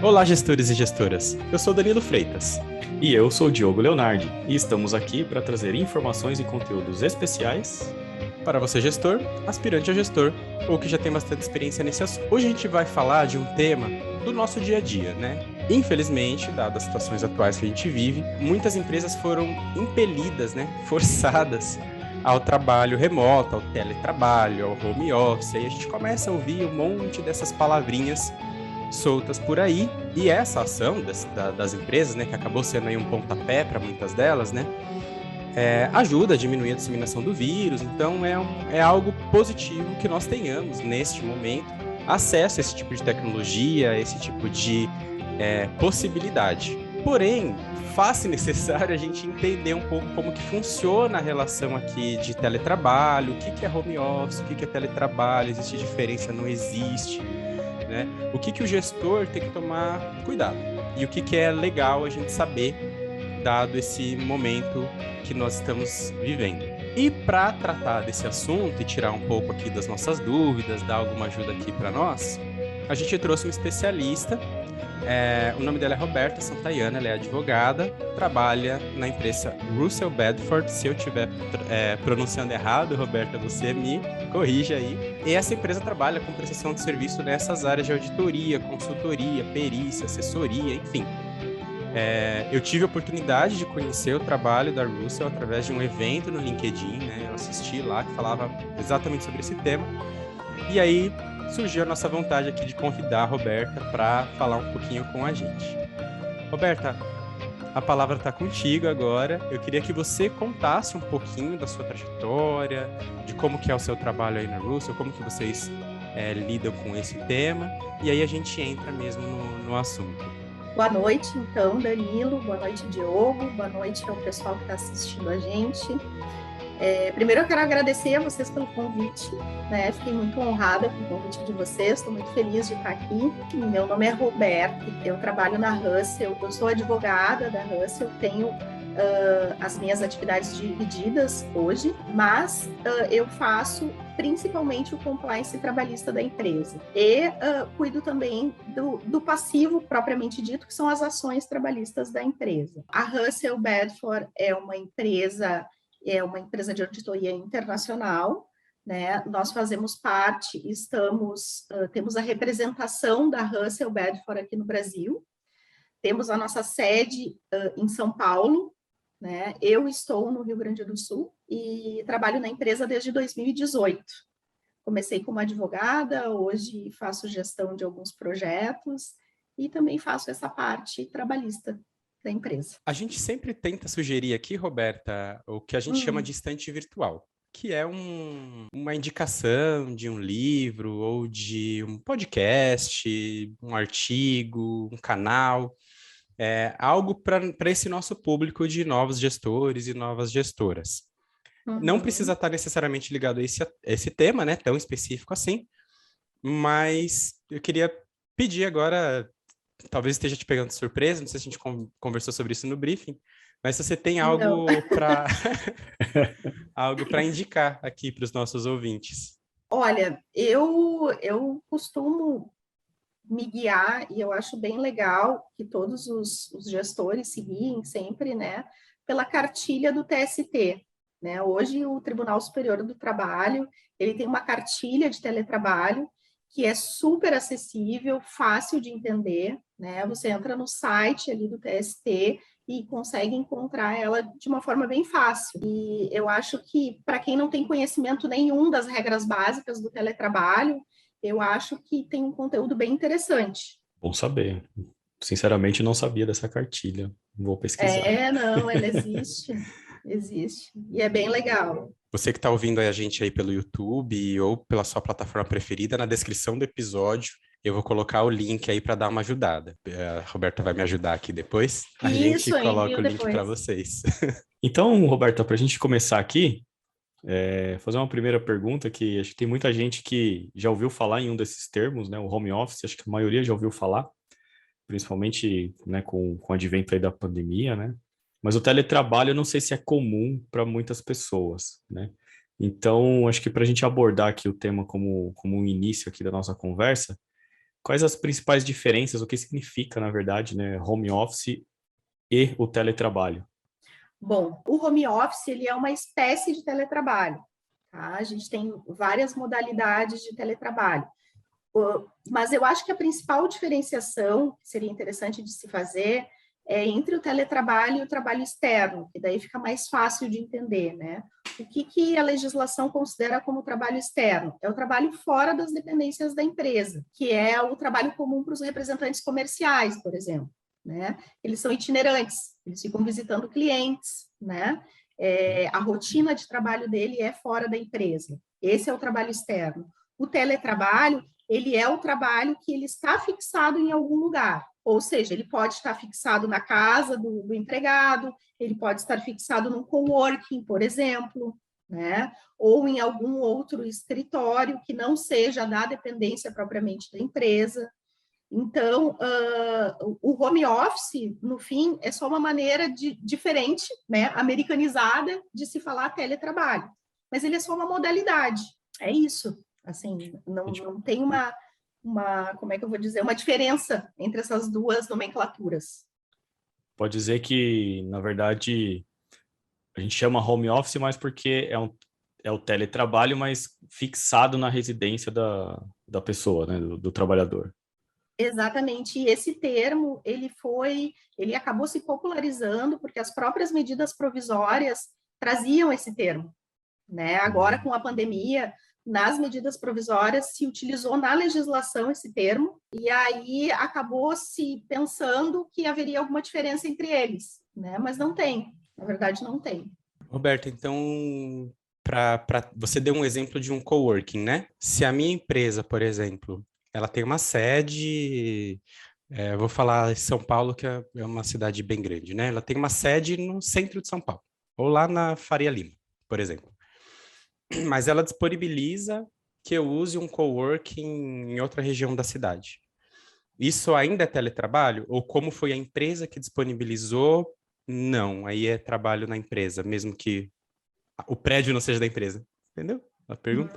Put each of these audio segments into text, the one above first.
Olá, gestores e gestoras. Eu sou Danilo Freitas. E eu sou o Diogo Leonardi, e estamos aqui para trazer informações e conteúdos especiais Para você, gestor, aspirante a gestor, ou que já tem bastante experiência nesse assunto. Hoje a gente vai falar de um tema do nosso dia a dia, né? Infelizmente, dadas as situações atuais que a gente vive, muitas empresas foram impelidas, né, forçadas ao trabalho remoto, ao teletrabalho, ao home office. E a gente começa a ouvir um monte dessas palavrinhas soltas por aí, e essa ação das empresas, né, que acabou sendo aí um pontapé para muitas delas, né, ajuda a diminuir a disseminação do vírus. Então é algo positivo que nós tenhamos, neste momento, acesso a esse tipo de tecnologia, a esse tipo de possibilidade. Porém, faz-se necessário a gente entender um pouco como que funciona a relação aqui de teletrabalho, o que é home office, o que é teletrabalho, existe diferença, não existe, né? O que o gestor tem que tomar cuidado e o que é legal a gente saber, dado esse momento que nós estamos vivendo. E para tratar desse assunto e tirar um pouco aqui das nossas dúvidas, dar alguma ajuda aqui para nós, a gente trouxe um especialista. O nome dela é Roberta Santayana, ela é advogada, trabalha na empresa Russell Bedford. Se eu estiver pronunciando errado, Roberta, você me corrija aí. E essa empresa trabalha com prestação de serviço nessas áreas de auditoria, consultoria, perícia, assessoria, enfim. Eu tive a oportunidade de conhecer o trabalho da Russell através de um evento no LinkedIn, né? Eu assisti lá, que falava exatamente sobre esse tema. E aí surgiu a nossa vontade aqui de convidar a Roberta para falar um pouquinho com a gente. Roberta, a palavra está contigo agora. Eu queria que você contasse um pouquinho da sua trajetória, de como que é o seu trabalho aí na Russell, como que vocês lidam com esse tema, e aí a gente entra mesmo no assunto. Boa noite, então, Danilo. Boa noite, Diogo. Boa noite ao pessoal que está assistindo a gente. Primeiro, eu quero agradecer a vocês pelo convite, né? Fiquei muito honrada com o convite de vocês, estou muito feliz de estar aqui. Meu nome é Roberta, eu trabalho na Russell, eu sou advogada da Russell, tenho as minhas atividades divididas hoje, mas eu faço principalmente o compliance trabalhista da empresa. E cuido também do passivo propriamente dito, que são as ações trabalhistas da empresa. A Russell Bedford é uma empresa de auditoria internacional, né? Nós fazemos parte, temos a representação da Russell Bedford aqui no Brasil, temos a nossa sede em São Paulo, né? Eu estou no Rio Grande do Sul e trabalho na empresa desde 2018. Comecei como advogada, hoje faço gestão de alguns projetos e também faço essa parte trabalhista da empresa. A gente sempre tenta sugerir aqui, Roberta, o que a gente chama de estante virtual, que é uma indicação de um livro ou de um podcast, um artigo, um canal, algo para esse nosso público de novos gestores e novas gestoras. Não precisa estar necessariamente ligado a esse tema, né, tão específico assim, mas eu queria pedir agora, talvez esteja te pegando de surpresa, não sei se a gente conversou sobre isso no briefing, mas se você tem algo para algo para indicar aqui para os nossos ouvintes. Olha, eu costumo me guiar, e eu acho bem legal que todos os gestores se guiem sempre, né, pela cartilha do TST, né? Hoje o Tribunal Superior do Trabalho, ele tem uma cartilha de teletrabalho que é super acessível, fácil de entender, né? Você entra no site ali do TST e consegue encontrar ela de uma forma bem fácil. E eu acho que, para quem não tem conhecimento nenhum das regras básicas do teletrabalho, eu acho que tem um conteúdo bem interessante. Bom saber. Sinceramente, não sabia dessa cartilha. Vou pesquisar. Não, ela existe. Existe. E é bem legal. Você que está ouvindo a gente aí pelo YouTube ou pela sua plataforma preferida, na descrição do episódio eu vou colocar o link aí para dar uma ajudada. A Roberta vai me ajudar aqui depois. A gente coloca o link para vocês. Então, Roberta, para a gente começar aqui, fazer uma primeira pergunta que acho que tem muita gente que já ouviu falar em um desses termos, né? O home office, acho que a maioria já ouviu falar, principalmente, né, com o advento aí da pandemia, né? Mas o teletrabalho eu não sei se é comum para muitas pessoas, né? Então, acho que para a gente abordar aqui o tema como um início aqui da nossa conversa, Quais as principais diferenças, o que significa, na verdade, né, home office e o teletrabalho? Bom, o home office ele é uma espécie de teletrabalho. Tá? A gente tem várias modalidades de teletrabalho. Mas eu acho que a principal diferenciação que seria interessante de se fazer é entre o teletrabalho e o trabalho externo, que daí fica mais fácil de entender, né? O que a legislação considera como trabalho externo? É o trabalho fora das dependências da empresa, que é o trabalho comum para os representantes comerciais, por exemplo, né? Eles são itinerantes, eles ficam visitando clientes, né? A rotina de trabalho dele é fora da empresa. Esse é o trabalho externo. O teletrabalho, ele é o trabalho que ele está fixado em algum lugar. Ou seja, ele pode estar fixado na casa do empregado, ele pode estar fixado num coworking, por exemplo, né? Ou em algum outro escritório que não seja da dependência propriamente da empresa. Então, o home office, no fim, é só uma maneira diferente, né, americanizada, de se falar teletrabalho. Mas ele é só uma modalidade, é isso. Assim, não tem como é que eu vou dizer, uma diferença entre essas duas nomenclaturas. Pode dizer que, na verdade, a gente chama home office, mas porque é o teletrabalho, mas fixado na residência da pessoa, né, do trabalhador. Exatamente, e esse termo, ele acabou se popularizando porque as próprias medidas provisórias traziam esse termo, né? Agora, com a pandemia, nas medidas provisórias se utilizou na legislação esse termo, e aí acabou se pensando que haveria alguma diferença entre eles, né? Mas não tem, na verdade não tem. Roberto, então, você deu um exemplo de um coworking, né? Se a minha empresa, por exemplo, ela tem uma sede, vou falar São Paulo, que é uma cidade bem grande, né? Ela tem uma sede no centro de São Paulo, ou lá na Faria Lima, por exemplo. Mas ela disponibiliza que eu use um coworking em outra região da cidade. Isso ainda é teletrabalho? Ou como foi a empresa que disponibilizou? Não, aí é trabalho na empresa, mesmo que o prédio não seja da empresa. Entendeu a pergunta?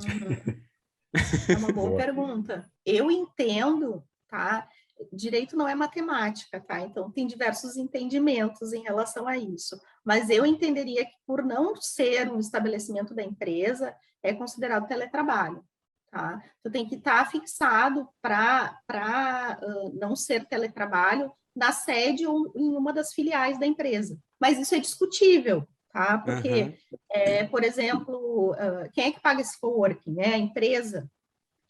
É uma boa pergunta. Eu entendo, tá? Direito não é matemática, tá? Então, tem diversos entendimentos em relação a isso. Mas eu entenderia que, por não ser um estabelecimento da empresa, é considerado teletrabalho, tá? Então, tem que estar fixado para não ser teletrabalho na sede ou em uma das filiais da empresa. Mas isso é discutível, tá? Porque, por exemplo, quem é que paga esse coworking? É a empresa?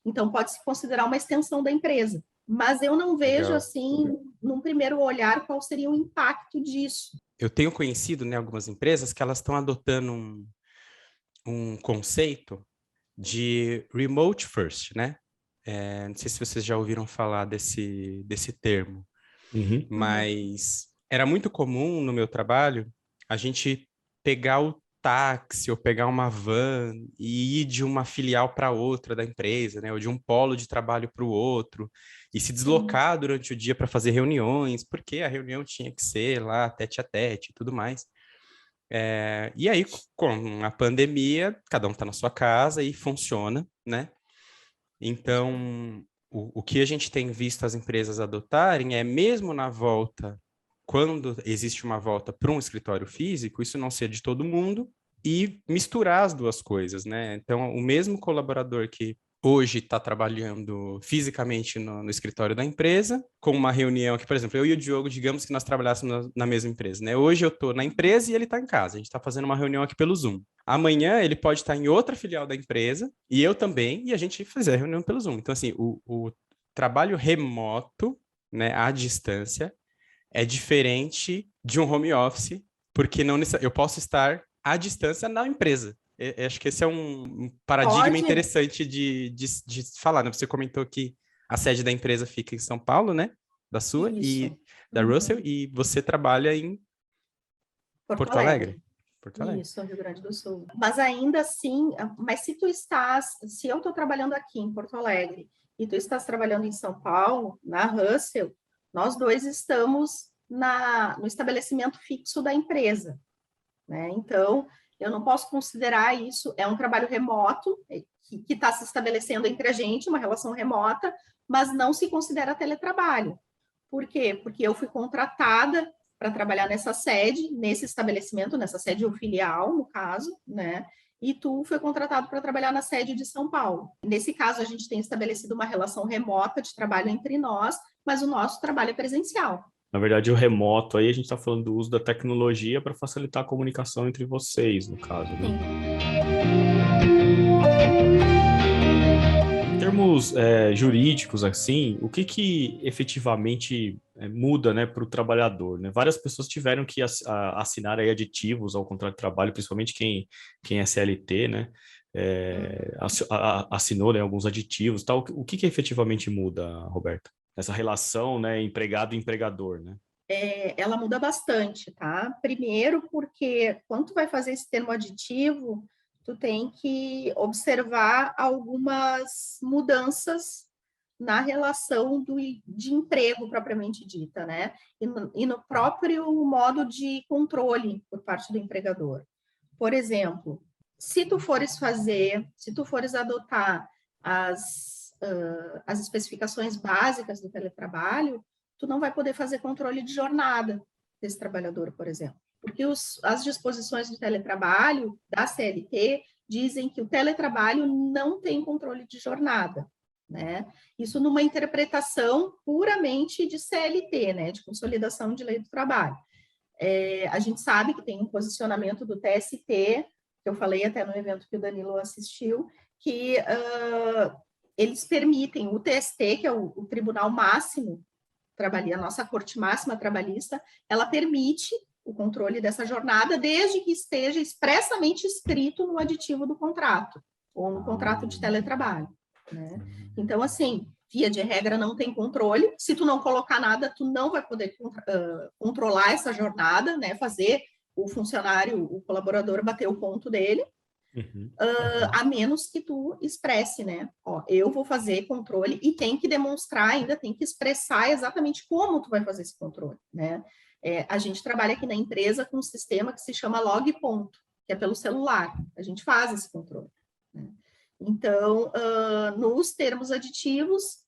Então, pode-se considerar uma extensão da empresa. Mas eu não vejo, Legal. assim, num primeiro olhar, qual seria o impacto disso. Eu tenho conhecido, né, algumas empresas que elas estão adotando um conceito de remote first, né? Não sei se vocês já ouviram falar desse termo, mas era muito comum no meu trabalho a gente pegar o táxi ou pegar uma van e ir de uma filial para outra da empresa, né? Ou de um polo de trabalho para o outro e se deslocar durante o dia para fazer reuniões, porque a reunião tinha que ser lá tete a tete e tudo mais. E aí, com a pandemia, cada um está na sua casa e funciona, né? Então, o que a gente tem visto as empresas adotarem é, mesmo na volta, quando existe uma volta para um escritório físico, isso não ser de todo mundo e misturar as duas coisas, né? Então, o mesmo colaborador que hoje está trabalhando fisicamente no escritório da empresa, com uma reunião que, por exemplo, eu e o Diogo, digamos que nós trabalhássemos na mesma empresa, né? Hoje eu estou na empresa e ele está em casa. A gente está fazendo uma reunião aqui pelo Zoom. Amanhã ele pode estar em outra filial da empresa e eu também, e a gente fizer a reunião pelo Zoom. Então, assim, o trabalho remoto, né, à distância, é diferente de um home office, porque não eu posso estar à distância na empresa. Acho que esse é um paradigma interessante de falar, né? Você comentou que a sede da empresa fica em São Paulo, né? Da sua e da Russell, e você trabalha em Porto Alegre. Porto Alegre. Isso, Rio Grande do Sul. Mas ainda assim, se eu estou trabalhando aqui em Porto Alegre e tu estás trabalhando em São Paulo, na Russell, nós dois estamos no estabelecimento fixo da empresa, né? Então, eu não posso considerar isso, é um trabalho remoto, que está se estabelecendo entre a gente, uma relação remota, mas não se considera teletrabalho. Por quê? Porque eu fui contratada para trabalhar nessa sede, nesse estabelecimento, nessa sede ou filial, no caso, né? E tu foi contratado para trabalhar na sede de São Paulo. Nesse caso, a gente tem estabelecido uma relação remota de trabalho entre nós, mas o nosso trabalho é presencial. Na verdade, o remoto aí, a gente está falando do uso da tecnologia para facilitar a comunicação entre vocês, no caso, né? Sim. Em termos jurídicos, assim, o que efetivamente muda, né, para o trabalhador, né? Várias pessoas tiveram que assinar aí aditivos ao contrato de trabalho, principalmente quem é CLT, né? Assinou, né, alguns aditivos, tal. O que efetivamente muda, Roberta? Essa relação, né, empregado-empregador, né? Ela muda bastante, tá? Primeiro porque quando tu vai fazer esse termo aditivo, tu tem que observar algumas mudanças na relação de emprego propriamente dita, né? E no próprio modo de controle por parte do empregador. Por exemplo, se tu fores adotar as especificações básicas do teletrabalho, tu não vai poder fazer controle de jornada desse trabalhador, por exemplo. Porque as disposições do teletrabalho, da CLT, dizem que o teletrabalho não tem controle de jornada, né? Isso numa interpretação puramente de CLT, né? De Consolidação de Lei do Trabalho. A gente sabe que tem um posicionamento do TST, que eu falei até no evento que o Danilo assistiu, que eles permitem, o TST, que é o Tribunal Máximo Trabalhista, a nossa Corte Máxima Trabalhista, ela permite o controle dessa jornada desde que esteja expressamente escrito no aditivo do contrato, ou no contrato de teletrabalho, né? Então, assim, via de regra não tem controle, se tu não colocar nada, tu não vai poder controlar essa jornada, né? Fazer o funcionário, o colaborador bater o ponto dele, a menos que tu expresse, né? Ó, eu vou fazer controle e tem que demonstrar ainda, tem que expressar exatamente como tu vai fazer esse controle, né? A gente trabalha aqui na empresa com um sistema que se chama log ponto, que é pelo celular. A gente faz esse controle, né? Então, nos termos aditivos,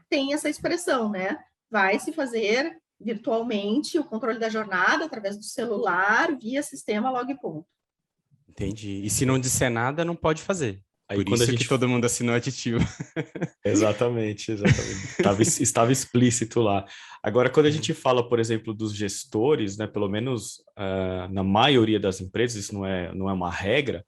tem essa expressão, né? Vai se fazer virtualmente o controle da jornada através do celular via sistema log ponto. Entendi. E se não disser nada, não pode fazer. Aí, Por quando isso a gente... que todo mundo assinou aditivo. Exatamente. Estava explícito lá. Agora, quando a gente fala, por exemplo, dos gestores, né, pelo menos na maioria das empresas, isso não é uma regra,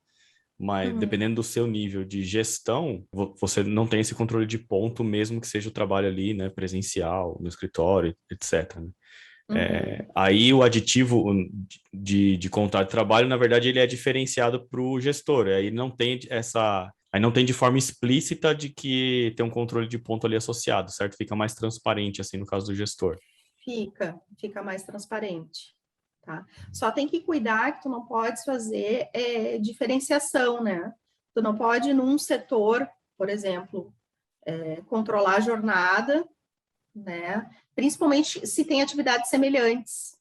mas dependendo do seu nível de gestão, você não tem esse controle de ponto, mesmo que seja o trabalho ali, né, presencial, no escritório, etc., né? Aí o aditivo de contrato de trabalho, na verdade, ele é diferenciado para o gestor. Aí não tem de forma explícita de que tem um controle de ponto ali associado, certo? Fica mais transparente, assim, no caso do gestor. Fica mais transparente, tá? Só tem que cuidar que tu não pode fazer diferenciação, né? Tu não pode, num setor, por exemplo, controlar a jornada, né? Principalmente se tem atividades semelhantes.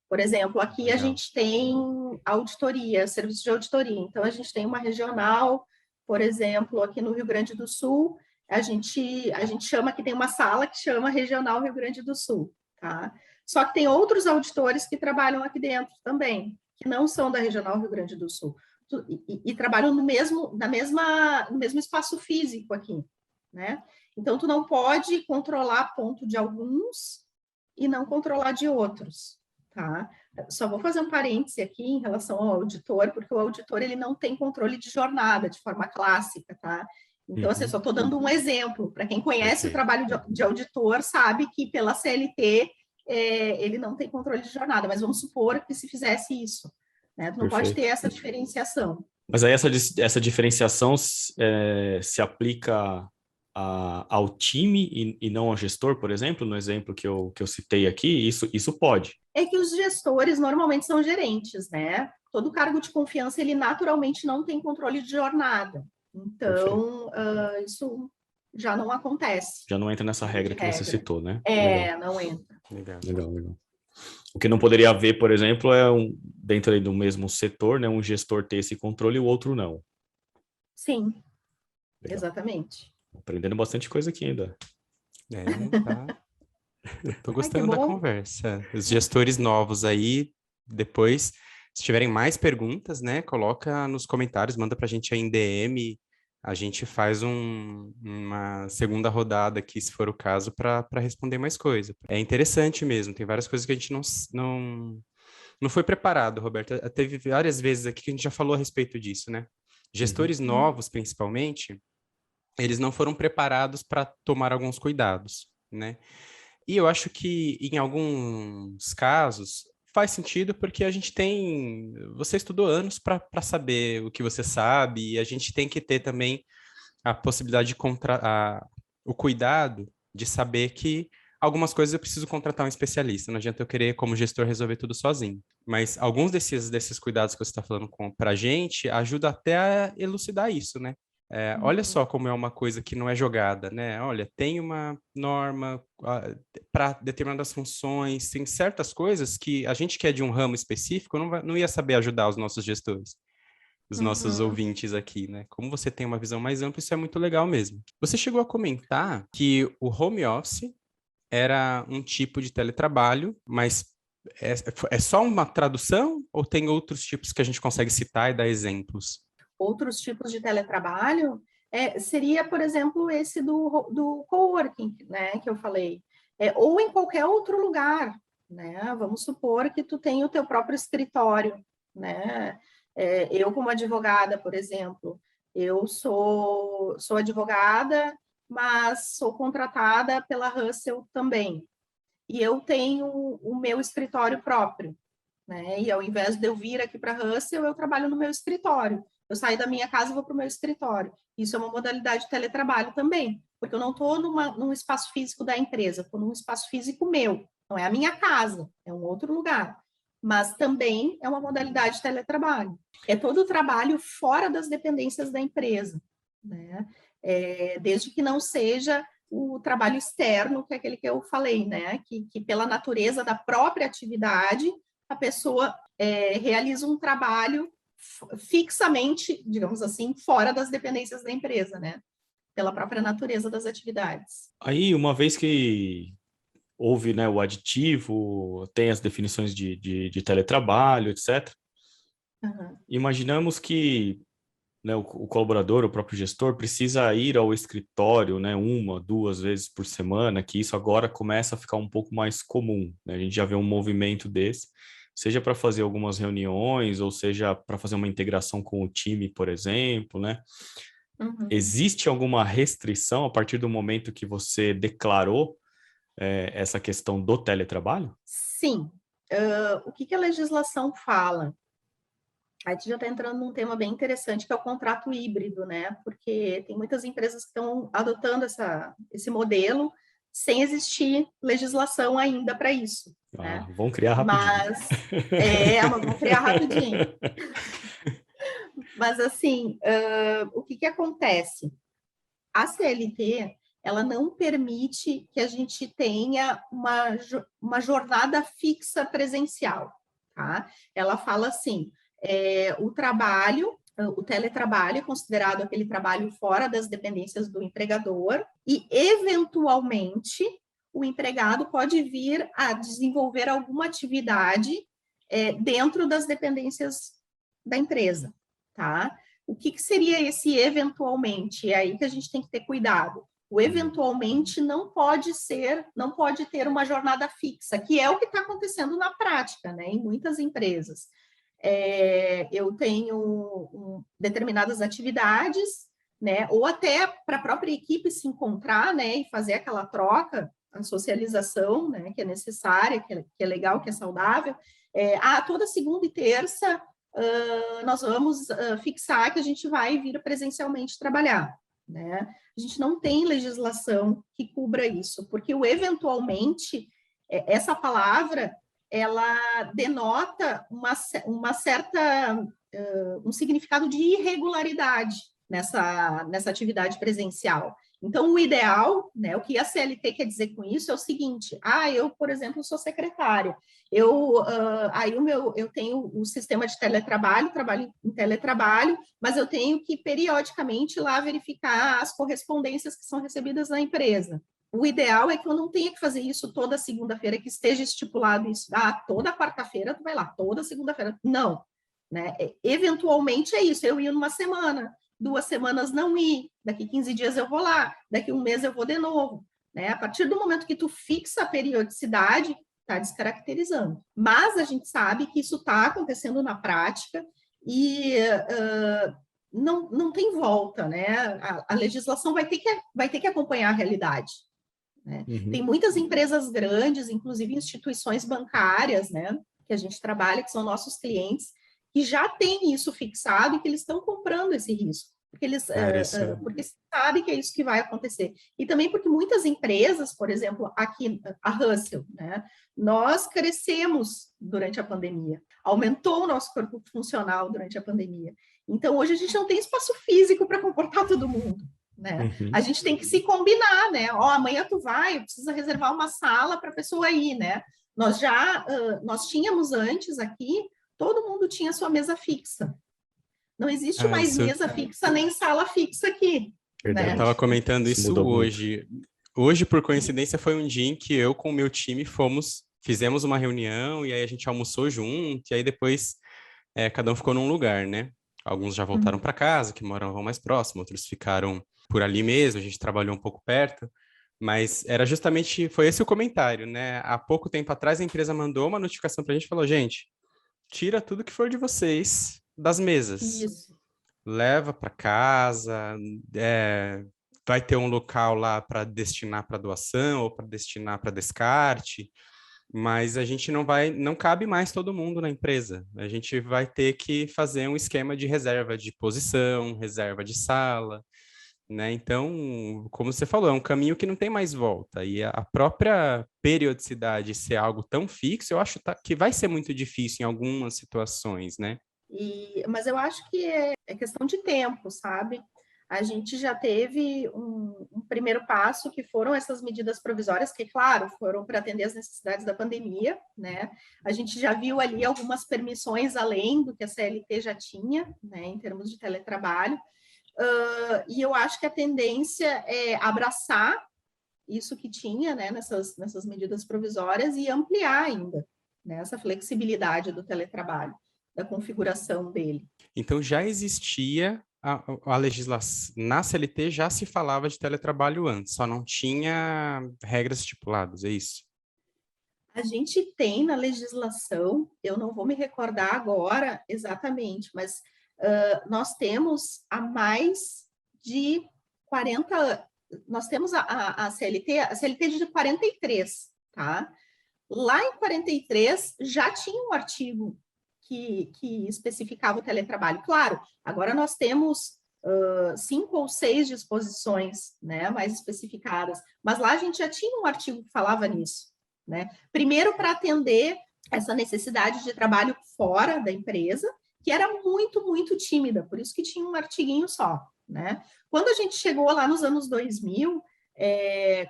Por exemplo, aqui a gente tem auditoria, serviço de auditoria. Então, a gente tem uma regional, por exemplo, aqui no Rio Grande do Sul, a gente chama que tem uma sala que chama Regional Rio Grande do Sul, tá? Só que tem outros auditores que trabalham aqui dentro também, que não são da Regional Rio Grande do Sul, e trabalham no mesmo espaço físico aqui, né? Então, tu não pode controlar ponto de alguns e não controlar de outros, tá? Só vou fazer um parêntese aqui em relação ao auditor, porque o auditor, ele não tem controle de jornada de forma clássica, tá? Então, assim, só estou dando um exemplo. Para quem conhece o trabalho de auditor, sabe que pela CLT ele não tem controle de jornada, mas vamos supor que se fizesse isso, né? Tu não pode ter essa diferenciação. Mas aí essa diferenciação se aplica ao time e não ao gestor, por exemplo, no exemplo que eu citei aqui, isso pode. É que os gestores normalmente são gerentes, né? Todo cargo de confiança, ele naturalmente não tem controle de jornada. Então, isso já não acontece. Já não entra nessa regra que você citou, né? Não entra. Legal. O que não poderia haver, por exemplo, é dentro aí do mesmo setor, né, um gestor ter esse controle e o outro não. Sim. Legal. Exatamente. Aprendendo bastante coisa aqui ainda. Tá. Tô gostando que da bom. conversa. Os gestores novos aí, depois, se tiverem mais perguntas, né, coloca nos comentários, manda pra gente aí em DM. A gente faz uma segunda rodada aqui, se for o caso, para responder mais coisa. É interessante mesmo, tem várias coisas que a gente não foi preparado, Roberto. Teve várias vezes aqui que a gente já falou a respeito disso, né? Gestores novos, principalmente, eles não foram preparados para tomar alguns cuidados, né? E eu acho que em alguns casos faz sentido porque a gente tem. Você estudou anos para saber o que você sabe, e a gente tem que ter também a possibilidade de o cuidado de saber que algumas coisas eu preciso contratar um especialista. Não adianta eu querer, como gestor, resolver tudo sozinho. Mas alguns desses cuidados que você está falando para a gente ajuda até a elucidar isso, né? Olha só como é uma coisa que não é jogada, né? Olha, tem uma norma para determinadas funções, tem certas coisas que a gente que é de um ramo específico não ia saber ajudar os nossos gestores, os nossos ouvintes aqui, né? Como você tem uma visão mais ampla, isso é muito legal mesmo. Você chegou a comentar que o home office era um tipo de teletrabalho, mas é só uma tradução ou tem outros tipos que a gente consegue citar e dar exemplos? Outros tipos de teletrabalho seria, por exemplo, esse do coworking, né, que eu falei, ou em qualquer outro lugar, né? Vamos supor que tu tem o teu próprio escritório, né? Eu, como advogada, por exemplo, eu sou advogada, mas sou contratada pela Russell também. E eu tenho o meu escritório próprio, né? E ao invés de eu vir aqui para a Russell, eu trabalho no meu escritório. Eu saio da minha casa e vou para o meu escritório. Isso é uma modalidade de teletrabalho também, porque eu não estou num espaço físico da empresa, estou num espaço físico meu. Não é a minha casa, é um outro lugar. Mas também é uma modalidade de teletrabalho. É todo o trabalho fora das dependências da empresa, né? Desde que não seja o trabalho externo, que é aquele que eu falei, né? Que pela natureza da própria atividade, a pessoa realiza um trabalho fixamente, digamos assim, fora das dependências da empresa, né? Pela própria natureza das atividades. Aí, uma vez que houve, né, o aditivo, tem as definições de teletrabalho, etc. Imaginamos que, né, o colaborador, o próprio gestor, precisa ir ao escritório, né, 1, 2 vezes por semana, que isso agora começa a ficar um pouco mais comum, né? A gente já vê um movimento desse, seja para fazer algumas reuniões, ou seja para fazer uma integração com o time, por exemplo, né? Existe alguma restrição a partir do momento que você declarou essa questão do teletrabalho? Sim. O que a legislação fala? A gente já está entrando num tema bem interessante, que é o contrato híbrido, né? Porque tem muitas empresas que estão adotando esse modelo sem existir legislação ainda para isso. Né? Vão criar rapidinho. Mas vão criar rapidinho. Mas, assim, o que acontece? A CLT, ela não permite que a gente tenha uma jornada fixa presencial, tá? Ela fala assim, o teletrabalho é considerado aquele trabalho fora das dependências do empregador e, eventualmente, o empregado pode vir a desenvolver alguma atividade dentro das dependências da empresa, tá? O que seria esse eventualmente? É aí que a gente tem que ter cuidado. O eventualmente não pode ter uma jornada fixa, que é o que está acontecendo na prática, né, em muitas empresas. Eu tenho determinadas atividades, né, ou até para a própria equipe se encontrar, né, e fazer aquela troca, a socialização, né, que é necessária, que é legal, que é saudável. Toda segunda e terça nós vamos fixar que a gente vai vir presencialmente trabalhar, né? A gente não tem legislação que cubra isso, porque o eventualmente, essa palavra, ela denota uma certa, um significado de irregularidade nessa atividade presencial. Então, o ideal, né, o que a CLT quer dizer com isso é o seguinte: eu, por exemplo, sou secretária, eu tenho o sistema de teletrabalho, trabalho em teletrabalho, mas eu tenho que periodicamente ir lá verificar as correspondências que são recebidas na empresa. O ideal é que eu não tenha que fazer isso toda segunda-feira, que esteja estipulado isso, toda quarta-feira tu vai lá, toda segunda-feira. Não, né? Eventualmente é isso, eu ia numa semana, 2 semanas não ir, daqui 15 dias eu vou lá, daqui 1 mês eu vou de novo, né? A partir do momento que tu fixa a periodicidade, está descaracterizando. Mas a gente sabe que isso está acontecendo na prática e não tem volta, né? A legislação vai ter que acompanhar a realidade. Né? Uhum. Tem muitas empresas grandes, inclusive instituições bancárias, né, que a gente trabalha, que são nossos clientes, que já têm isso fixado e que eles estão comprando esse risco, porque sabe que é isso que vai acontecer. E também porque muitas empresas, por exemplo, aqui, a Russell, né, nós crescemos durante a pandemia, aumentou o nosso corpo funcional durante a pandemia. Então, hoje a gente não tem espaço físico para comportar todo mundo. Né? Uhum. A gente tem que se combinar, né? Amanhã tu vai, precisa reservar uma sala para a pessoa ir, né? Nós tínhamos antes aqui, todo mundo tinha sua mesa fixa. Não existe mais mesa fixa nem sala fixa aqui. Né? Eu estava comentando isso hoje. Hoje, por coincidência, foi um dia em que eu com o meu time fizemos uma reunião e aí a gente almoçou junto e aí depois cada um ficou num lugar, né? Alguns já voltaram para casa, que moravam mais próximo, outros ficaram por ali mesmo, a gente trabalhou um pouco perto, mas foi esse o comentário, né? Há pouco tempo atrás a empresa mandou uma notificação para a gente e falou, gente, tira tudo que for de vocês das mesas. Isso. Leva para casa, vai ter um local lá para destinar para doação ou para destinar para descarte, mas a gente não cabe mais todo mundo na empresa. A gente vai ter que fazer um esquema de reserva de posição, reserva de sala, né? Então, como você falou, é um caminho que não tem mais volta. E a própria periodicidade ser algo tão fixo, eu acho que vai ser muito difícil em algumas situações, né? Mas eu acho que é questão de tempo, sabe? A gente já teve um primeiro passo, que foram essas medidas provisórias, que, claro, foram para atender as necessidades da pandemia, né? A gente já viu ali algumas permissões além do que a CLT já tinha, né, em termos de teletrabalho. E eu acho que a tendência é abraçar isso que tinha, né, nessas medidas provisórias e ampliar ainda, né, essa flexibilidade do teletrabalho, da configuração dele. Então, já existia a legislação, na CLT já se falava de teletrabalho antes, só não tinha regras estipuladas, é isso? A gente tem na legislação, eu não vou me recordar agora exatamente, mas nós temos há mais de 40, nós temos a CLT de 43, tá? Lá em 43 já tinha um artigo que especificava o teletrabalho. Claro, agora nós temos 5 ou 6 disposições, né, mais especificadas, mas lá a gente já tinha um artigo que falava nisso, né? Primeiro, para atender essa necessidade de trabalho fora da empresa, que era muito, muito tímida, por isso que tinha um artiguinho só, né? Quando a gente chegou lá nos anos 2000,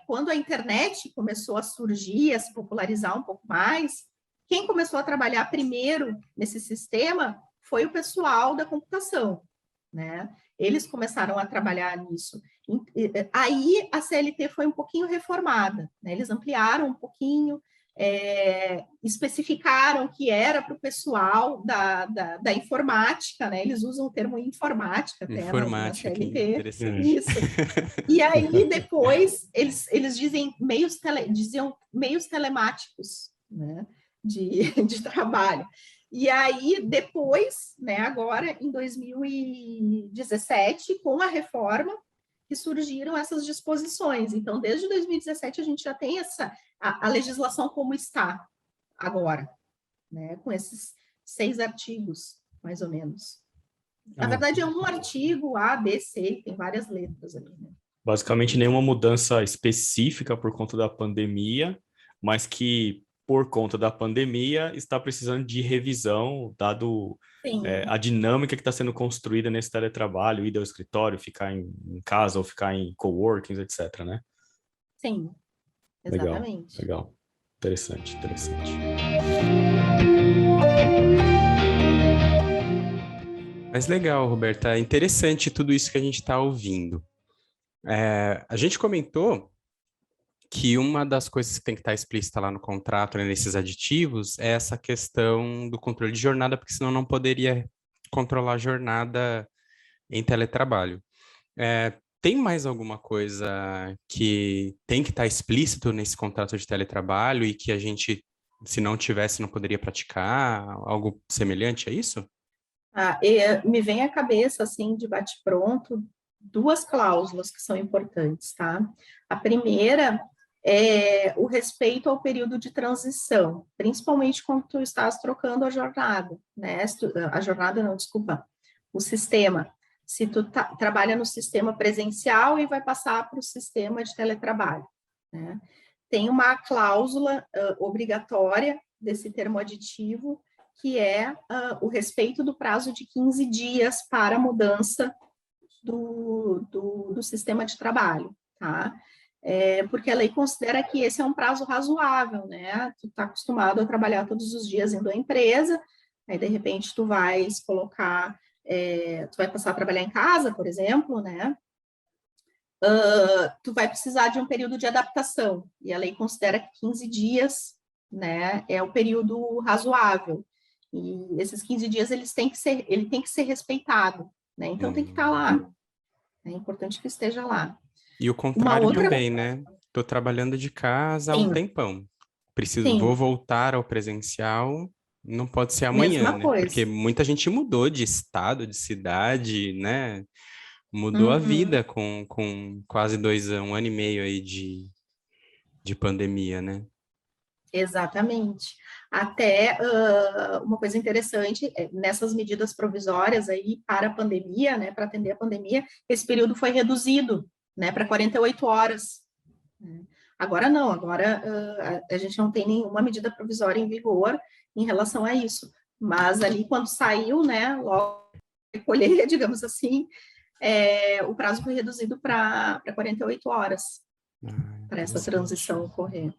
quando a internet começou a surgir, a se popularizar um pouco mais, quem começou a trabalhar primeiro nesse sistema foi o pessoal da computação, né? Eles começaram a trabalhar nisso. Aí a CLT foi um pouquinho reformada, né? Eles ampliaram um pouquinho, especificaram que era para o pessoal da informática, né? Eles usam o termo informática até na CLT. Isso. E aí depois eles diziam meios telemáticos, né? de trabalho. E aí, depois, né, agora, em 2017, com a reforma, que surgiram essas disposições. Então, desde 2017, a gente já tem a legislação como está agora, né, com esses 6 artigos, mais ou menos. Na verdade, é um artigo, A, B, C, tem várias letras ali, né? Basicamente, nenhuma mudança específica por conta da pandemia, mas que por conta da pandemia, está precisando de revisão, dado Sim, a dinâmica que está sendo construída nesse teletrabalho, ir ao escritório, ficar em casa ou ficar em coworkings, etc, né? sim, Legal, exatamente. legal. Interessante, interessante. Mas legal, Roberta, é interessante tudo isso que a gente está ouvindo. A gente comentou que uma das coisas que tem que estar explícita lá no contrato, né, nesses aditivos, é essa questão do controle de jornada, porque senão não poderia controlar a jornada em teletrabalho. Tem mais alguma coisa que tem que estar explícito nesse contrato de teletrabalho e que a gente, se não tivesse, não poderia praticar? Algo semelhante a isso? Me vem à cabeça, assim, de bate-pronto, duas cláusulas que são importantes, tá? A primeira é o respeito ao período de transição, principalmente quando tu estás trocando a jornada, né? A jornada não, desculpa, o sistema. Se tu trabalha no sistema presencial e vai passar para o sistema de teletrabalho, né? Tem uma cláusula obrigatória desse termo aditivo, que é o respeito do prazo de 15 dias para a mudança do sistema de trabalho, tá? Porque a lei considera que esse é um prazo razoável, né? Tu está acostumado a trabalhar todos os dias indo à empresa, aí de repente tu vais colocar, tu vai passar a trabalhar em casa, por exemplo, né? Tu vai precisar de um período de adaptação, e a lei considera que 15 dias, né, é o período razoável. E esses 15 dias ele tem que ser respeitado, né? Então tem que estar lá. É importante que esteja lá. E o contrário também, né? Estou trabalhando de casa há um tempão. Vou voltar ao presencial, não pode ser amanhã, Mesma né? coisa. Porque muita gente mudou de estado, de cidade, né? Mudou a vida com quase 2 anos, 1 ano e meio aí de pandemia, né? Exatamente. Até uma coisa interessante, nessas medidas provisórias aí para a pandemia, né, para atender a pandemia, esse período foi reduzido, né, para 48 horas. Agora não, agora a gente não tem nenhuma medida provisória em vigor em relação a isso. Mas ali quando saiu, né, logo recolher, digamos assim, o prazo foi reduzido para 48 horas para essa transição ocorrer.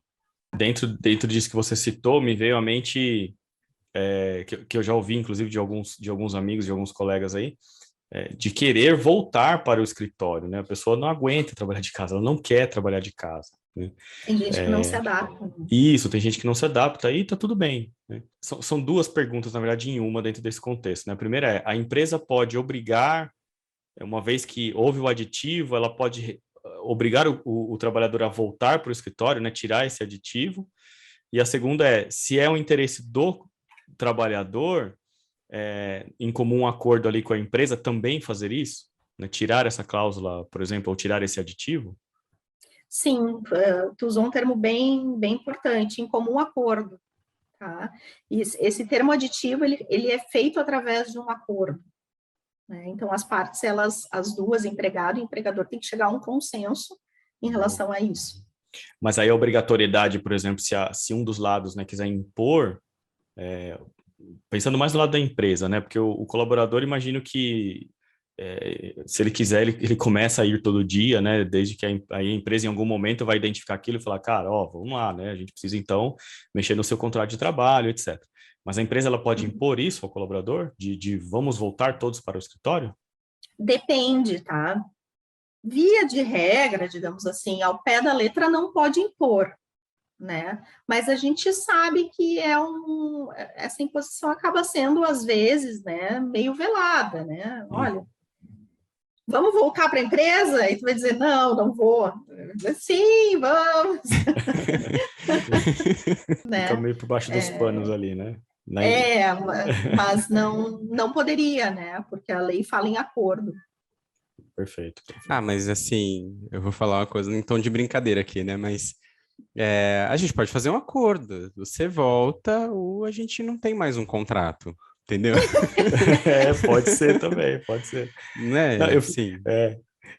Dentro disso que você citou, me veio à mente, que eu já ouvi, inclusive, de alguns amigos, de alguns colegas aí, de querer voltar para o escritório, né? A pessoa não aguenta trabalhar de casa, ela não quer trabalhar de casa, né? Tem gente que não se adapta. Isso, tem gente que não se adapta e tá tudo bem, né? São duas perguntas, na verdade, em uma dentro desse contexto, né? A primeira é, a empresa pode obrigar, uma vez que houve o aditivo, ela pode obrigar o trabalhador a voltar para o escritório, né? Tirar esse aditivo. E a segunda é, se é um interesse do trabalhador, em comum acordo ali com a empresa, também fazer isso? Né? Tirar essa cláusula, por exemplo, ou tirar esse aditivo? Sim, tu usou um termo bem importante, em comum acordo, tá? E esse termo aditivo, ele é feito através de um acordo, né? Então, as partes, as duas, empregado e empregador, tem que chegar a um consenso em relação a isso. Mas aí a obrigatoriedade, por exemplo, se um dos lados, né, quiser impor, pensando mais do lado da empresa, né? Porque o colaborador, imagino que se ele quiser, ele começa a ir todo dia, né? Desde que a empresa em algum momento vai identificar aquilo e falar, cara, vamos lá, né? A gente precisa então mexer no seu contrato de trabalho, etc. Mas a empresa ela pode impor isso ao colaborador, de vamos voltar todos para o escritório? Depende, tá? Via de regra, digamos assim, ao pé da letra não pode impor, né? Mas a gente sabe que essa imposição acaba sendo, às vezes, né, meio velada, né? Olha, vamos voltar para a empresa? E tu vai dizer, não vou. Sim, vamos. Fica meio por baixo dos panos ali, né? Mas não poderia, né? Porque a lei fala em acordo. Perfeito. Mas assim, eu vou falar uma coisa em tom de brincadeira aqui, né? Mas a gente pode fazer um acordo. Você volta ou a gente não tem mais um contrato, entendeu? Pode ser também, pode ser. Né? Não, Sim.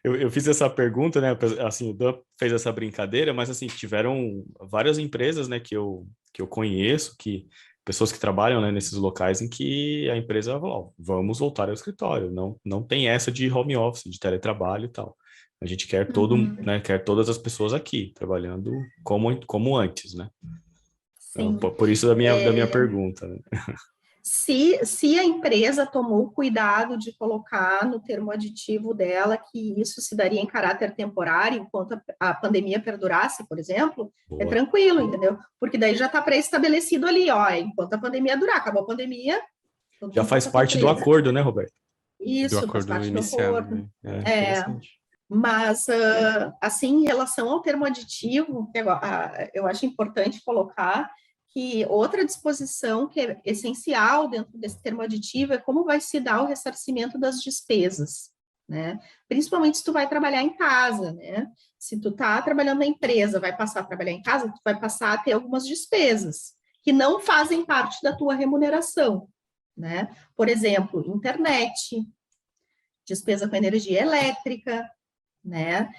Eu fiz essa pergunta, né? Assim, o Dan fez essa brincadeira, mas assim, tiveram várias empresas, né, que eu eu conheço, que pessoas que trabalham, né, nesses locais em que a empresa falou, ó, vamos voltar ao escritório, não tem essa de home office, de teletrabalho e tal. A gente quer né, quer todas as pessoas aqui, trabalhando como antes, né? Então, Sim. por isso da minha pergunta, né? Se a empresa tomou o cuidado de colocar no termo aditivo dela que isso se daria em caráter temporário, enquanto a pandemia perdurasse, por exemplo, é Boa. tranquilo, entendeu? Porque daí já está pré-estabelecido ali, ó, enquanto a pandemia durar, acabou a pandemia, todo Já mundo faz volta para a parte do empresa. acordo, né, Roberto? Do Isso, faz acordo parte do inicial, acordo. né? É É, interessante. mas, assim, em relação ao termo aditivo, eu acho importante colocar que outra disposição que é essencial dentro desse termo aditivo é como vai se dar o ressarcimento das despesas, né? Principalmente se tu vai trabalhar em casa, né? Se tu tá trabalhando na empresa, vai passar a trabalhar em casa, tu vai passar a ter algumas despesas que não fazem parte da tua remuneração, né? Por exemplo, internet, despesa com energia elétrica, né?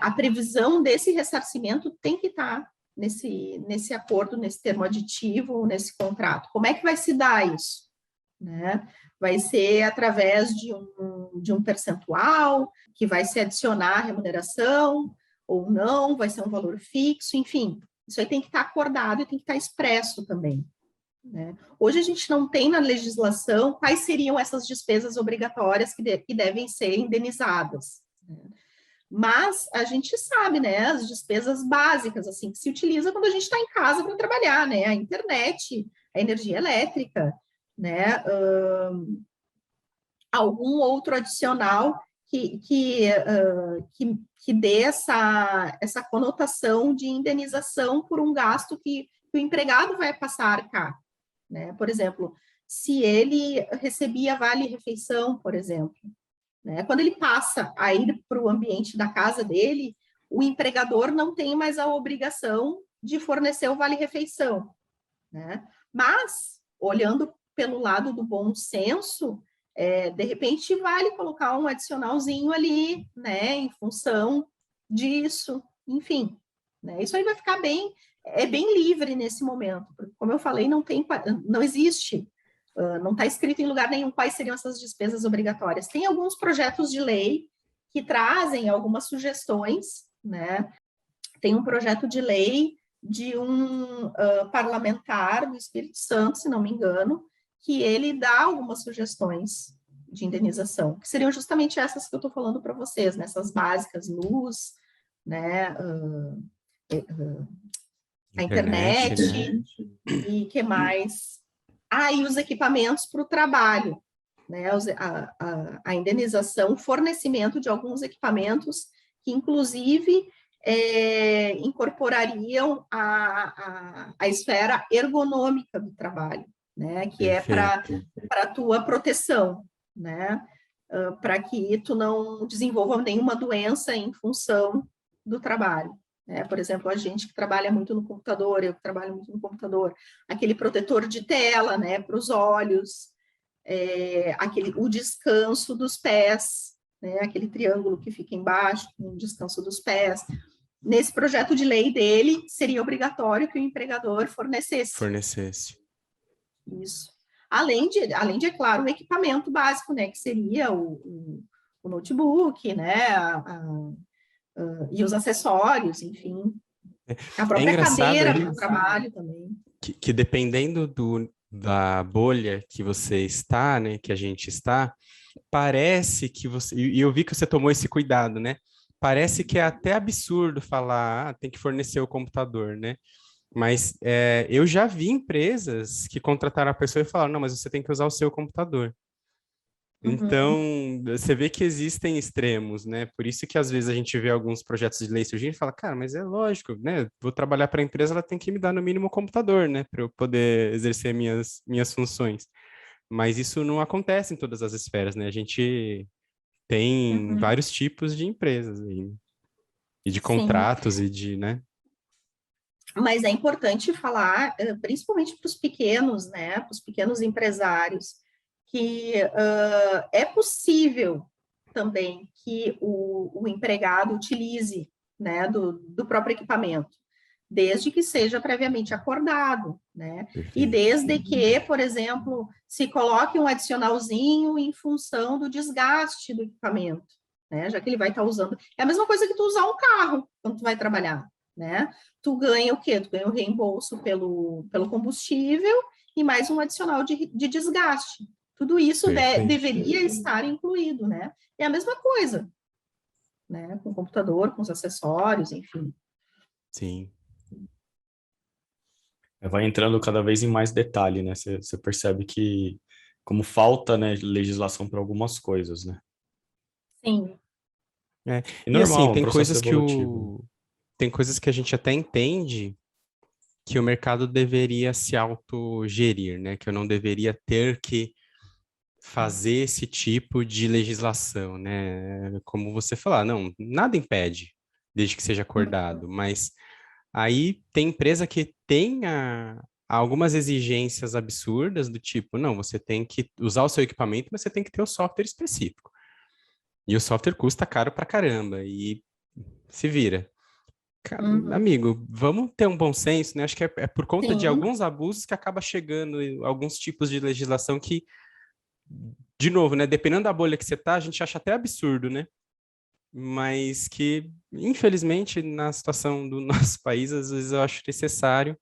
A previsão desse ressarcimento tem que estar nesse acordo, nesse termo aditivo, nesse contrato. Como é que vai se dar isso? Né? Vai ser através de um percentual que vai se adicionar à remuneração ou não, vai ser um valor fixo, enfim. Isso aí tem que estar acordado e tem que estar expresso também. Né? Hoje a gente não tem na legislação quais seriam essas despesas obrigatórias que devem ser indenizadas. Né? Mas a gente sabe, né, as despesas básicas, assim, que se utiliza quando a gente está em casa para trabalhar, né, a internet, a energia elétrica, né, algum outro adicional que dê essa conotação de indenização por um gasto que o empregado vai passar a arcar, né, por exemplo, se ele recebia vale-refeição, por exemplo, né? Quando ele passa a ir para o ambiente da casa dele, o empregador não tem mais a obrigação de fornecer o vale-refeição. Né? Mas, olhando pelo lado do bom senso, de repente vale colocar um adicionalzinho ali, né, em função disso, enfim. Né? Isso aí vai ficar bem livre nesse momento, porque, como eu falei, não existe. Não está escrito em lugar nenhum quais seriam essas despesas obrigatórias. Tem alguns projetos de lei que trazem algumas sugestões, né? Tem um projeto de lei de um parlamentar do Espírito Santo, se não me engano, que ele dá algumas sugestões de indenização, que seriam justamente essas que eu estou falando para vocês, né? Essas básicas, luz, né? A internet, né? e que mais? E os equipamentos para o trabalho, né? A indenização, fornecimento de alguns equipamentos que, inclusive, incorporariam a esfera ergonômica do trabalho, né? Que Perfeito. é para a tua proteção, né? Para que tu não desenvolva nenhuma doença em função do trabalho. Por exemplo, a gente que trabalha muito no computador, eu que trabalho muito no computador, aquele protetor de tela, né, para os olhos, o descanso dos pés, né, aquele triângulo que fica embaixo, o descanso dos pés. Nesse projeto de lei dele, seria obrigatório que o empregador fornecesse. Isso. Além de, é claro, o equipamento básico, né, que seria o notebook, né, e os acessórios, enfim. A própria cadeira para o trabalho também. Que dependendo da bolha que você está, né, que a gente está, parece que você... E eu vi que você tomou esse cuidado, né? Parece que é até absurdo falar, tem que fornecer o computador, né? Mas eu já vi empresas que contrataram a pessoa e falaram, não, mas você tem que usar o seu computador. Então, você vê que existem extremos, né? Por isso que às vezes a gente vê alguns projetos de lei surgindo e fala, cara, mas é lógico, né? Vou trabalhar para a empresa, ela tem que me dar no mínimo um computador, né? Para eu poder exercer minhas funções. Mas isso não acontece em todas as esferas, né? A gente tem vários tipos de empresas aí, e de contratos e de, né? Mas é importante falar, principalmente para os pequenos, né? Para os pequenos empresários, que é possível também que o empregado utilize, né, do próprio equipamento. desde que seja previamente acordado, né? Perfeito. E desde que, por exemplo, se coloque um adicionalzinho em função do desgaste do equipamento, né? Já que ele vai estar usando. É a mesma coisa que tu usar um carro quando tu vai trabalhar, né? Tu ganha o quê? Tu ganha o reembolso pelo combustível e mais um adicional de desgaste. Tudo isso deveria estar incluído, né? É a mesma coisa, né? Com o computador, com os acessórios, enfim. Sim. Vai entrando cada vez em mais detalhe, né? Você percebe que como falta, né, legislação para algumas coisas, né? Sim. É E normal, assim, um tem processo coisas evolutivo. tem coisas que a gente até entende que o mercado deveria se autogerir, né? Que eu não deveria ter que fazer esse tipo de legislação, né? Como você falar, não, nada impede, desde que seja acordado, mas aí tem empresa que tem algumas exigências absurdas do tipo, não, você tem que usar o seu equipamento, mas você tem que ter o software específico. E o software custa caro pra caramba e se vira. Amigo, vamos ter um bom senso, né? Acho que é por conta de Sim. alguns abusos que acaba chegando alguns tipos de legislação que, de novo, né? Dependendo da bolha que você tá, a gente acha até absurdo, né? Mas que, infelizmente, na situação do nosso país, às vezes eu acho necessário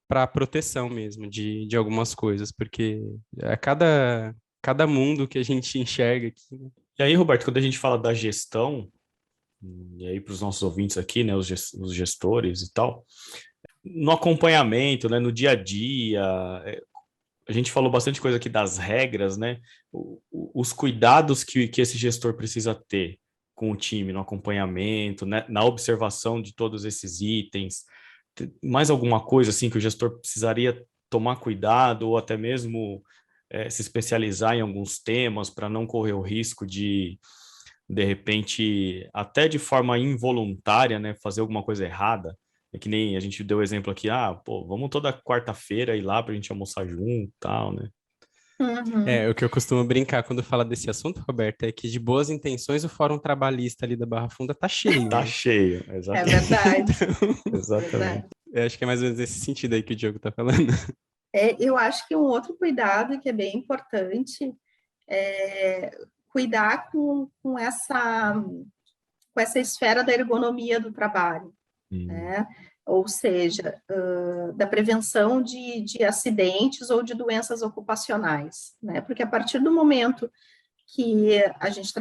para a proteção mesmo de algumas coisas, porque é cada mundo que a gente enxerga aqui, né? E aí, Roberto, quando a gente fala da gestão, e aí para os nossos ouvintes aqui, né, os gestores e tal, no acompanhamento, né, no dia a dia, a gente falou bastante coisa aqui das regras, né, os cuidados que esse gestor precisa ter com o time no acompanhamento, né, na observação de todos esses itens, mais alguma coisa assim que o gestor precisaria tomar cuidado ou até mesmo se especializar em alguns temas para não correr o risco de repente, até de forma involuntária, né, fazer alguma coisa errada. É que nem a gente deu o exemplo aqui, pô, vamos toda quarta-feira ir lá pra gente almoçar junto, tal, né? Uhum. O que eu costumo brincar quando fala desse assunto, Roberto, é que de boas intenções o Fórum Trabalhista ali da Barra Funda tá cheio, Tá né? cheio, É exatamente. verdade. Exatamente. Verdade. Eu acho que é mais ou menos nesse sentido aí que o Diogo tá falando. Eu acho que um outro cuidado que é bem importante é cuidar com essa esfera da ergonomia do trabalho, né? Ou seja, da prevenção de acidentes ou de doenças ocupacionais, né? Porque a partir do momento que a gente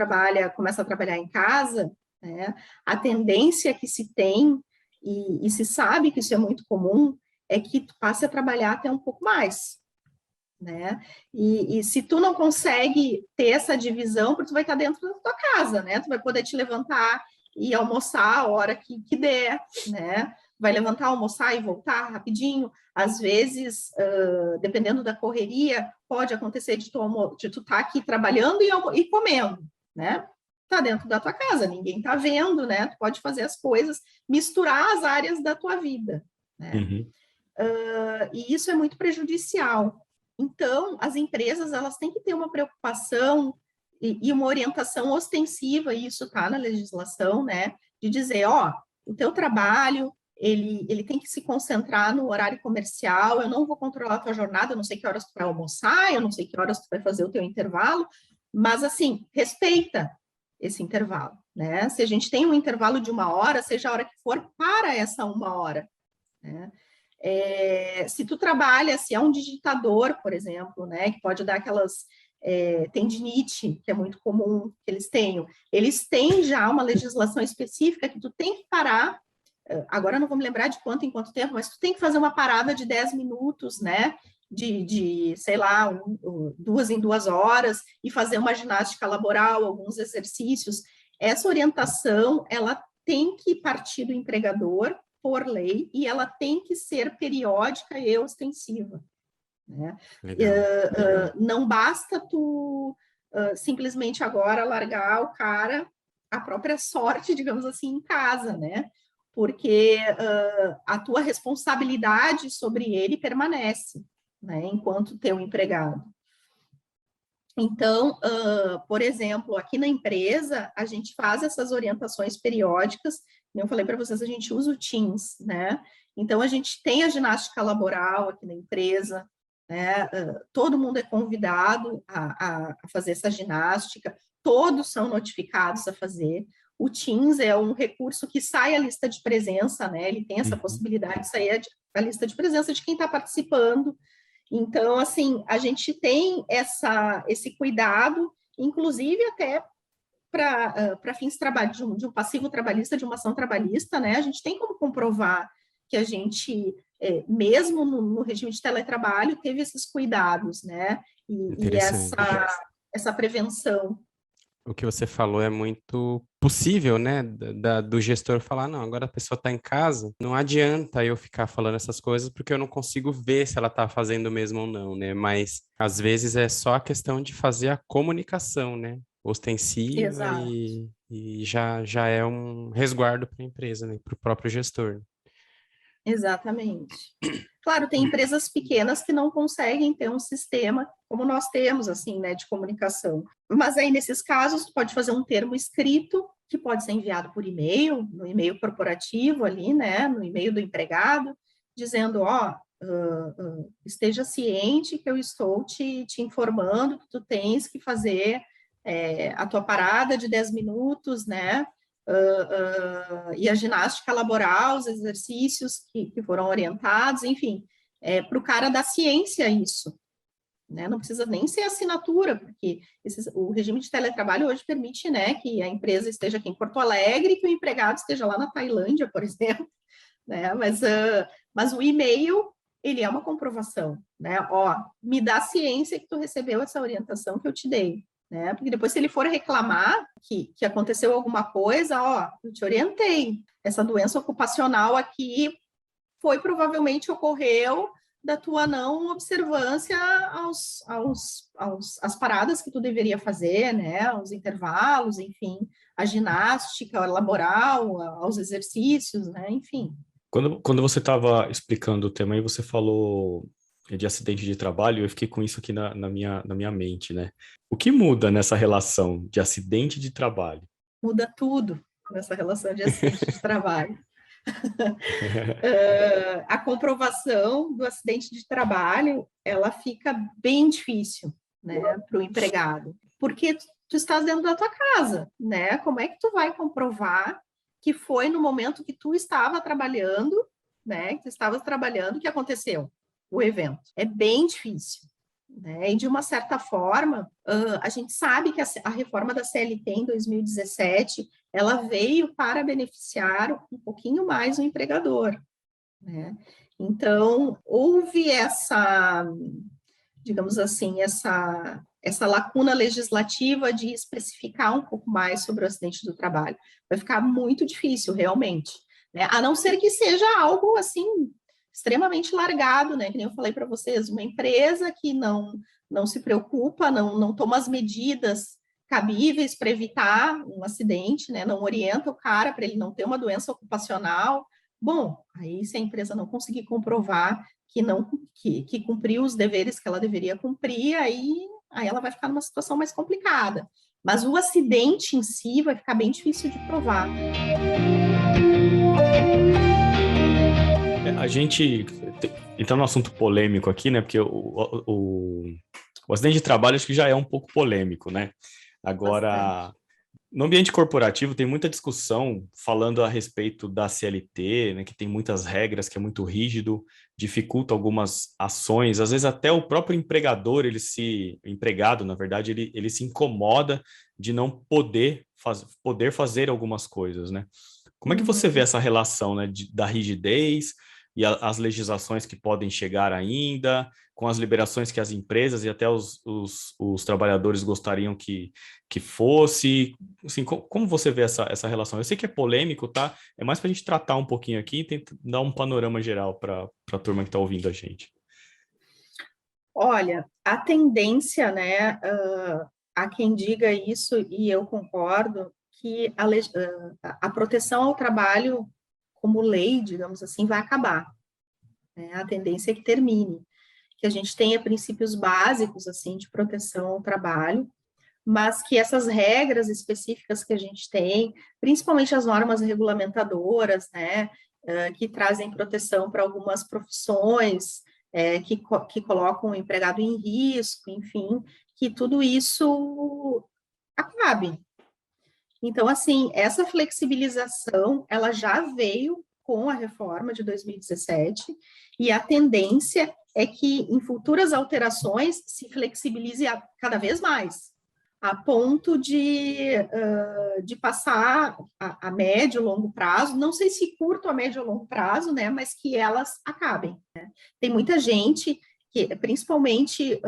começa a trabalhar em casa, né, a tendência que se tem, e se sabe que isso é muito comum, é que tu passe a trabalhar até um pouco mais, né? E se tu não consegue ter essa divisão, porque tu vai estar dentro da tua casa, né? Tu vai poder te levantar e almoçar a hora que der, né? Vai levantar, almoçar e voltar rapidinho. Às vezes, dependendo da correria, pode acontecer de tu estar aqui trabalhando e comendo, né? Tá dentro da tua casa, ninguém tá vendo, né? Tu pode fazer as coisas, misturar as áreas da tua vida, né? Uhum. E isso é muito prejudicial. Então, as empresas elas têm que ter uma preocupação e uma orientação ostensiva, e isso está na legislação, né? De dizer, o teu trabalho ele tem que se concentrar no horário comercial, eu não vou controlar a tua jornada, eu não sei que horas tu vai almoçar, eu não sei que horas tu vai fazer o teu intervalo, mas assim, respeita esse intervalo, né? Se a gente tem um intervalo de 1 hora, seja a hora que for, para essa 1 hora, né? Se tu trabalha, se é um digitador, por exemplo, né, que pode dar aquelas tendinite, que é muito comum que eles tenham, eles têm já uma legislação específica que tu tem que parar, agora eu não vou me lembrar de quanto em quanto tempo, mas tu tem que fazer uma parada de 10 minutos, né, sei lá, 2 em 2 horas, e fazer uma ginástica laboral, alguns exercícios. Essa orientação, ela tem que partir do empregador, por lei, e ela tem que ser periódica e ostensiva, né? Não basta tu simplesmente agora largar o cara a própria sorte, digamos assim, em casa, né? Porque a tua responsabilidade sobre ele permanece, né? Enquanto teu empregado. Então, por exemplo, aqui na empresa, a gente faz essas orientações periódicas, como eu falei para vocês, a gente usa o Teams, né? Então, a gente tem a ginástica laboral aqui na empresa, né? Todo mundo é convidado a fazer essa ginástica, todos são notificados a fazer. O Teams é um recurso que sai a lista de presença, né? Ele tem essa possibilidade de sair a lista de presença de quem está participando. Então, assim, a gente tem esse cuidado, inclusive até para fins de um passivo trabalhista, de uma ação trabalhista, né? A gente tem como comprovar que a gente, mesmo no regime de teletrabalho, teve esses cuidados, né? E essa prevenção. O que você falou é muito possível, né? Do gestor falar, não, agora a pessoa está em casa, não adianta eu ficar falando essas coisas porque eu não consigo ver se ela está fazendo mesmo ou não, né? Mas às vezes é só a questão de fazer a comunicação, né? Ostensiva e já é um resguardo para a empresa, né? Para o próprio gestor. Exatamente. Claro, tem empresas pequenas que não conseguem ter um sistema como nós temos, assim, né, de comunicação. Mas aí, nesses casos, tu pode fazer um termo escrito, que pode ser enviado por e-mail, no e-mail corporativo ali, né, no e-mail do empregado, dizendo, esteja ciente que eu estou te informando que tu tens que fazer a tua parada de 10 minutos, né, e a ginástica laboral, os exercícios que foram orientados, enfim, para o cara da ciência isso, né? Não precisa nem ser assinatura, porque o regime de teletrabalho hoje permite, né, que a empresa esteja aqui em Porto Alegre e que o empregado esteja lá na Tailândia, por exemplo, né? Mas o e-mail, ele é uma comprovação, né? Me dá ciência que tu recebeu essa orientação que eu te dei. Né? Porque depois, se ele for reclamar que aconteceu alguma coisa, eu te orientei. Essa doença ocupacional aqui provavelmente ocorreu da tua não observância às paradas que tu deveria fazer, né? Aos intervalos, enfim, a ginástica laboral, aos exercícios, né? Enfim. Quando você estava explicando o tema aí, você falou de acidente de trabalho, eu fiquei com isso aqui na minha mente, né? O que muda nessa relação de acidente de trabalho? Muda tudo nessa relação de acidente de trabalho. A comprovação do acidente de trabalho, ela fica bem difícil, né, para o empregado, porque tu estás dentro da tua casa, né? Como é que tu vai comprovar que foi no momento que tu estava trabalhando, né? Que tu estavas trabalhando que aconteceu o evento? É bem difícil. Né? E de uma certa forma, a gente sabe que a reforma da CLT em 2017, ela veio para beneficiar um pouquinho mais o empregador. Né? Então, houve digamos assim, essa lacuna legislativa de especificar um pouco mais sobre o acidente do trabalho. Vai ficar muito difícil, realmente. Né? A não ser que seja algo, assim, extremamente largado, né? Que nem eu falei para vocês, uma empresa que não se preocupa, não toma as medidas cabíveis para evitar um acidente, né? Não orienta o cara para ele não ter uma doença ocupacional. Bom, aí se a empresa não conseguir comprovar que cumpriu os deveres que ela deveria cumprir, aí ela vai ficar numa situação mais complicada. Mas o acidente em si vai ficar bem difícil de provar. A gente entra num assunto polêmico aqui, né? Porque o acidente de trabalho acho que já é um pouco polêmico, né? Agora, bastante. No ambiente corporativo tem muita discussão falando a respeito da CLT, né? Que tem muitas regras, que é muito rígido, dificulta algumas ações. Às vezes até o próprio empregador, empregado, na verdade, ele se incomoda de não poder fazer algumas coisas, né? Como é que você vê essa relação, né, da rigidez e as legislações que podem chegar ainda, com as liberações que as empresas e até os trabalhadores gostariam que fosse? Assim, como você vê essa relação? Eu sei que é polêmico, tá? É mais para a gente tratar um pouquinho aqui e tentar dar um panorama geral para a turma que está ouvindo a gente. Olha, a tendência, né, há quem diga isso, e eu concordo, que a proteção ao trabalho como lei, digamos assim, vai acabar. Né? A tendência é que termine. que a gente tenha princípios básicos, assim, de proteção ao trabalho, mas que essas regras específicas que a gente tem, principalmente as normas regulamentadoras, né, que trazem proteção para algumas profissões, que colocam o empregado em risco, enfim, que tudo isso acabe. Então, assim, essa flexibilização, ela já veio com a reforma de 2017, e a tendência é que em futuras alterações se flexibilize cada vez mais, a ponto de passar a médio e longo prazo, não sei se curto a médio ou longo prazo, né, mas que elas acabem. Né? Tem muita gente, principalmente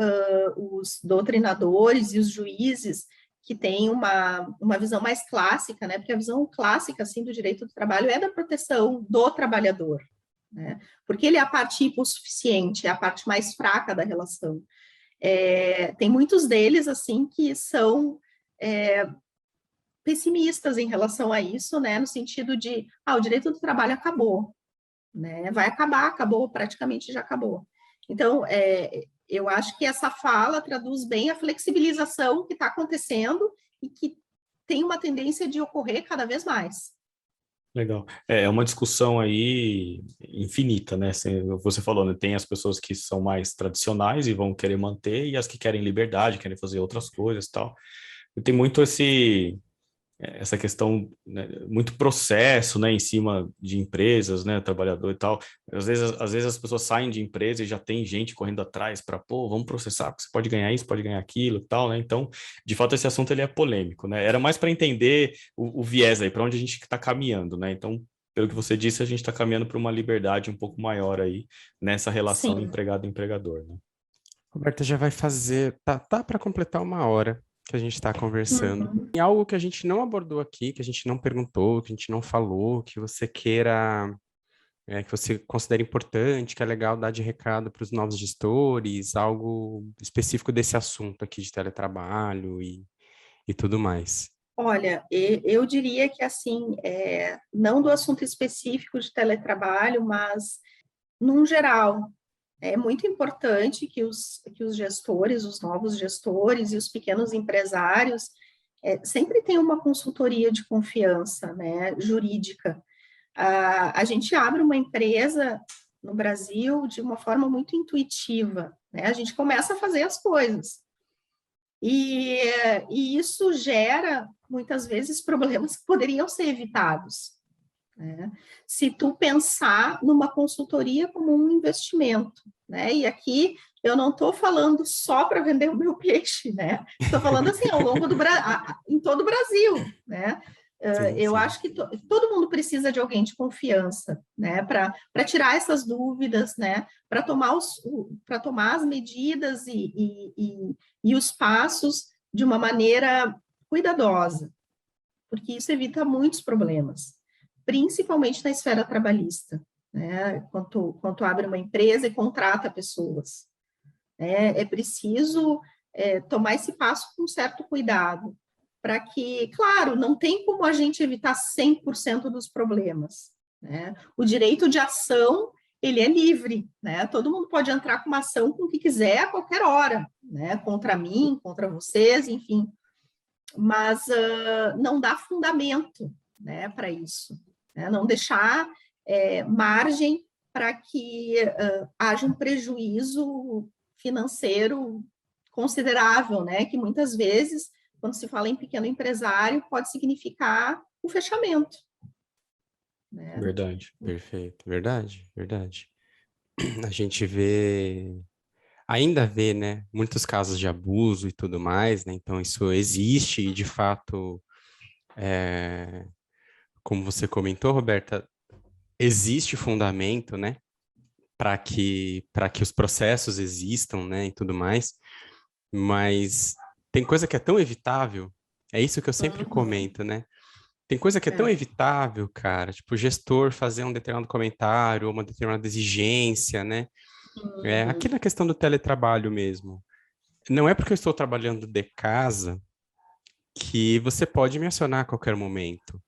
os doutrinadores e os juízes, que tem uma visão mais clássica, né, porque a visão clássica, assim, do direito do trabalho é da proteção do trabalhador, né, porque ele é a parte hipossuficiente, é a parte mais fraca da relação. Tem muitos deles, assim, que são pessimistas em relação a isso, né, no sentido de, o direito do trabalho acabou, né, vai acabar, acabou, praticamente já acabou. Então, eu acho que essa fala traduz bem a flexibilização que está acontecendo e que tem uma tendência de ocorrer cada vez mais. Legal. É uma discussão aí infinita, né? Você falou, né? Tem as pessoas que são mais tradicionais e vão querer manter, e as que querem liberdade, querem fazer outras coisas e tal. E tem muito essa questão, né, muito processo, né, em cima de empresas, né, trabalhador e tal. Às vezes as pessoas saem de empresa e já tem gente correndo atrás para, vamos processar, porque você pode ganhar isso, pode ganhar aquilo e tal, né? Então, de fato, esse assunto ele é polêmico, né? Era mais para entender o viés aí, para onde a gente está caminhando, né? Então, pelo que você disse, a gente está caminhando para uma liberdade um pouco maior aí nessa relação empregado-empregador, né? Roberta, já vai fazer, tá para completar 1 hora que a gente está conversando. Uhum. Tem algo que a gente não abordou aqui, que a gente não perguntou, que a gente não falou, que você queira, que você considera importante, que é legal dar de recado para os novos gestores, algo específico desse assunto aqui de teletrabalho e tudo mais? Olha, eu diria que, assim, não do assunto específico de teletrabalho, mas, num geral, é muito importante que os gestores, os novos gestores e os pequenos empresários sempre tenham uma consultoria de confiança, né, jurídica. A gente abre uma empresa no Brasil de uma forma muito intuitiva, né, a gente começa a fazer as coisas. E isso gera, muitas vezes, problemas que poderiam ser evitados, né? Se tu pensar numa consultoria como um investimento, né? E aqui eu não estou falando só para vender o meu peixe, né? Estou falando assim, ao longo em todo o Brasil, né? Eu acho que todo mundo precisa de alguém de confiança, né? Para tirar essas dúvidas, né? Para tomar as medidas e os passos de uma maneira cuidadosa, porque isso evita muitos problemas, principalmente na esfera trabalhista, né? Quando tu abre uma empresa e contrata pessoas, é preciso tomar esse passo com certo cuidado, para que, claro, não tem como a gente evitar 100% dos problemas, né? O direito de ação, ele é livre, né? Todo mundo pode entrar com uma ação com o que quiser a qualquer hora, né? Contra mim, contra vocês, enfim. Mas não dá fundamento, né, para isso, né? Não deixar margem para que haja um prejuízo financeiro considerável, né? Que muitas vezes, quando se fala em pequeno empresário, pode significar o fechamento. Né? Verdade. Perfeito, verdade. A gente ainda vê, né, muitos casos de abuso e tudo mais, né? Então isso existe e, de fato, como você comentou, Roberta, existe fundamento, né, para que os processos existam, né, e tudo mais, mas tem coisa que é tão evitável, é isso que eu sempre comento, né? Tem coisa que é tão evitável, cara, tipo, o gestor fazer um determinado comentário, ou uma determinada exigência, né? Aqui na questão do teletrabalho mesmo, não é porque eu estou trabalhando de casa que você pode me acionar a qualquer momento,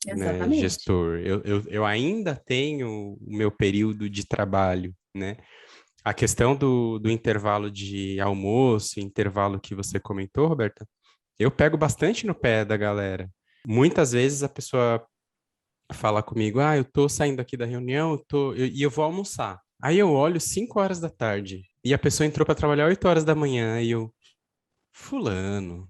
né, gestor. Eu ainda tenho o meu período de trabalho, né? A questão do intervalo de almoço, intervalo que você comentou, Roberta, eu pego bastante no pé da galera. Muitas vezes a pessoa fala comigo, eu tô saindo aqui da reunião, e eu vou almoçar. Aí eu olho 5 horas da tarde e a pessoa entrou para trabalhar 8 horas da manhã e eu, fulano,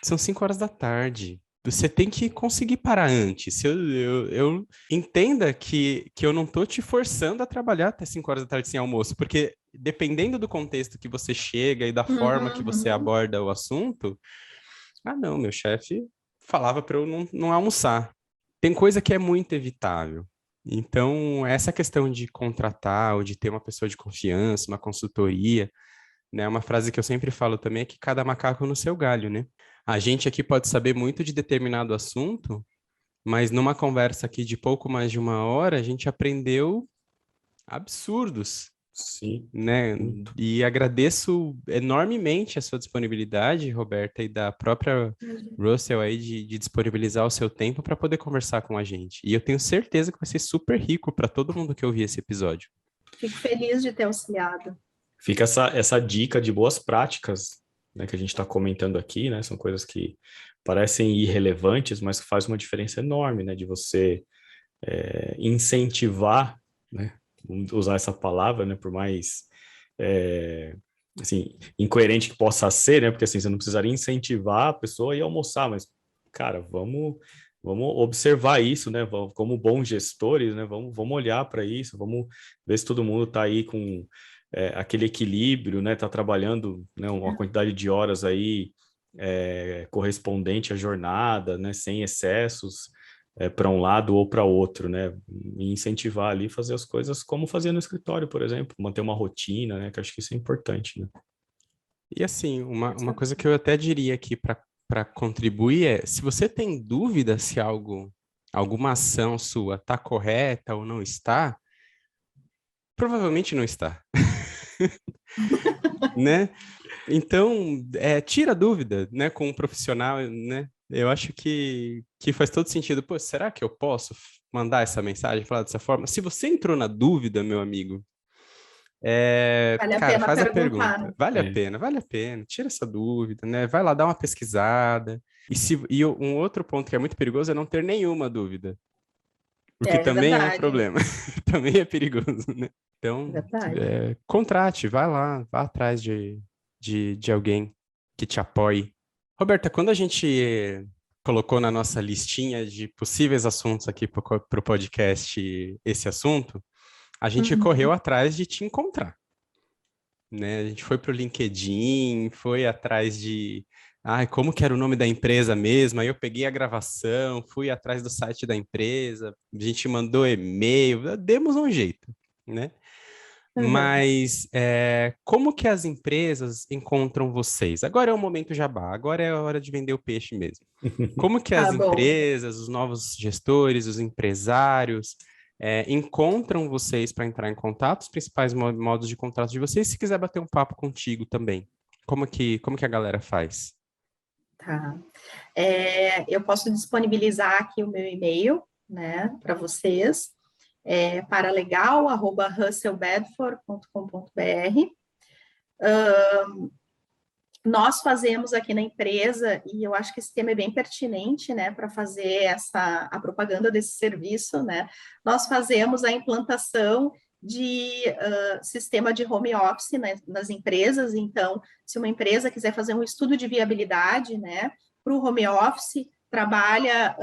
são 5 horas da tarde. Você tem que conseguir parar antes. Eu entenda que eu não tô te forçando a trabalhar até 5 horas da tarde sem almoço, porque dependendo do contexto que você chega e da forma que você Uhum. aborda o assunto, não, meu chefe falava para eu não almoçar. Tem coisa que é muito evitável. Então, essa questão de contratar ou de ter uma pessoa de confiança, uma consultoria, né? Uma frase que eu sempre falo também é que cada macaco no seu galho, né? A gente aqui pode saber muito de determinado assunto, mas numa conversa aqui de pouco mais de 1 hora, a gente aprendeu absurdos, Sim, né? muito. E agradeço enormemente a sua disponibilidade, Roberta, e da própria Russell aí de disponibilizar o seu tempo para poder conversar com a gente. E eu tenho certeza que vai ser super rico para todo mundo que ouvir esse episódio. Fico feliz de ter auxiliado. Fica essa dica de boas práticas, né, que a gente está comentando aqui, né? São coisas que parecem irrelevantes, mas que fazem uma diferença enorme, né? De você incentivar, né? Vamos usar essa palavra, né? Por mais assim, incoerente que possa ser, né? Porque assim, você não precisaria incentivar a pessoa a ir almoçar, mas, cara, vamos observar isso, né? Como bons gestores, né? Vamos olhar para isso, vamos ver se todo mundo está aí com aquele equilíbrio, né? Está trabalhando, né, uma quantidade de horas aí correspondente à jornada, né? Sem excessos para um lado ou para outro, né? E incentivar ali fazer as coisas como fazia no escritório, por exemplo, manter uma rotina, né? Que eu acho que isso é importante, né? E assim, uma coisa que eu até diria aqui para contribuir é, se você tem dúvida se alguma ação sua está correta ou não está, provavelmente não está, né? Então, tira a dúvida, né, com um profissional, né? Eu acho que faz todo sentido. Pô, será que eu posso mandar essa mensagem, falar dessa forma? Se você entrou na dúvida, meu amigo, Vale a cara, pena faz a perguntar, né? pergunta. Vale a pena, tira essa dúvida, né? Vai lá dar uma pesquisada. Um outro ponto que é muito perigoso é não ter nenhuma dúvida, o que É também é um verdade, problema, também é perigoso, né? é Então, verdade. contrate, vai lá, vá atrás de alguém que te apoie. Roberta, quando a gente colocou na nossa listinha de possíveis assuntos aqui para o podcast esse assunto, a gente correu Uhum. atrás de te encontrar, né? A gente foi para o LinkedIn, foi atrás como que era o nome da empresa mesmo? Aí eu peguei a gravação, fui atrás do site da empresa, a gente mandou e-mail, demos um jeito, né? Uhum. Mas como que as empresas encontram vocês? Agora é o momento jabá, agora é a hora de vender o peixe mesmo. Como que as Tá bom. empresas, os novos gestores, os empresários encontram vocês para entrar em contato, os principais modos de contato de vocês, se quiser bater um papo contigo também? Como que a galera faz? Tá. Eu posso disponibilizar aqui o meu e-mail, né, para vocês, paralegal@russellbedford.com.br. Nós fazemos aqui na empresa, e eu acho que esse tema é bem pertinente, né, para fazer a propaganda desse serviço, né, nós fazemos a implantação de sistema de home office, né, nas empresas. Então, se uma empresa quiser fazer um estudo de viabilidade, né, para o home office, trabalha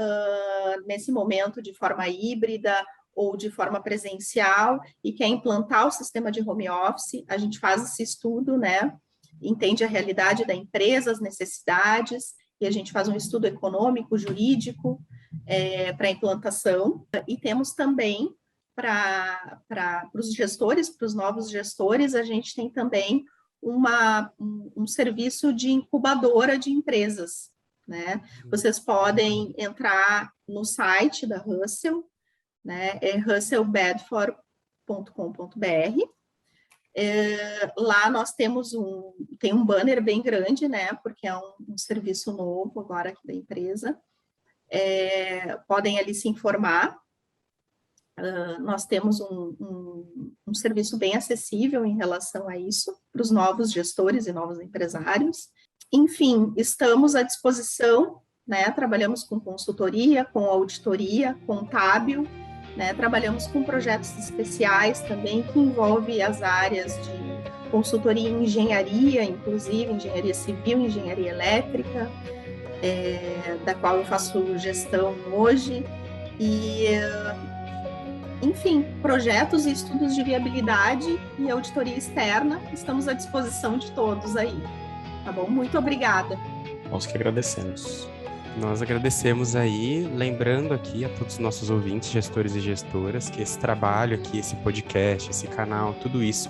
nesse momento de forma híbrida ou de forma presencial e quer implantar o sistema de home office, a gente faz esse estudo, né, entende a realidade da empresa, as necessidades, e a gente faz um estudo econômico, jurídico, para a implantação. E temos também, para os gestores, para os novos gestores, a gente tem também um serviço de incubadora de empresas, né? Vocês podem entrar no site da Russell, né? É russellbedford.com.br. Lá nós tem um banner bem grande, né? Porque é um serviço novo agora aqui da empresa. Podem ali se informar. Nós temos um serviço bem acessível em relação a isso, para os novos gestores e novos empresários. Enfim, estamos à disposição, né? Trabalhamos com consultoria, com auditoria, contábil, né? Trabalhamos com projetos especiais também, que envolvem as áreas de consultoria em engenharia, inclusive engenharia civil, engenharia elétrica, da qual eu faço gestão hoje, e, enfim, projetos e estudos de viabilidade e auditoria externa, estamos à disposição de todos aí, tá bom? Muito obrigada. Nós que agradecemos. Nós agradecemos aí, lembrando aqui a todos os nossos ouvintes, gestores e gestoras, que esse trabalho aqui, esse podcast, esse canal, tudo isso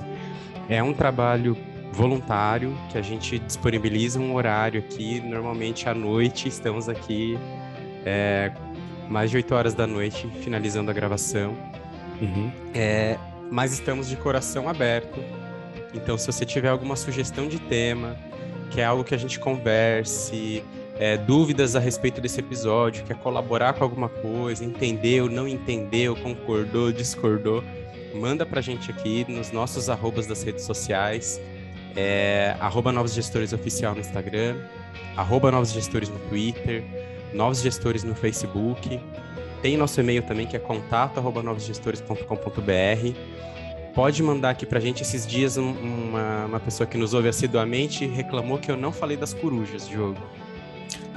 é um trabalho voluntário, que a gente disponibiliza um horário aqui, normalmente à noite, estamos aqui mais de 8 horas da noite, finalizando a gravação. Mas estamos de coração aberto, então se você tiver alguma sugestão de tema, que é algo que a gente converse, dúvidas a respeito desse episódio, quer colaborar com alguma coisa, entendeu, não entendeu, concordou, discordou, manda pra gente aqui nos nossos arrobas das redes sociais, @Novos Gestores Oficial no Instagram, @Novos Gestores no Twitter, Novos Gestores no Facebook. Tem nosso e-mail também, que é contato@novosgestores.com.br. Pode mandar aqui pra gente. Esses dias uma pessoa que nos ouve assiduamente reclamou que eu não falei das corujas, Diogo.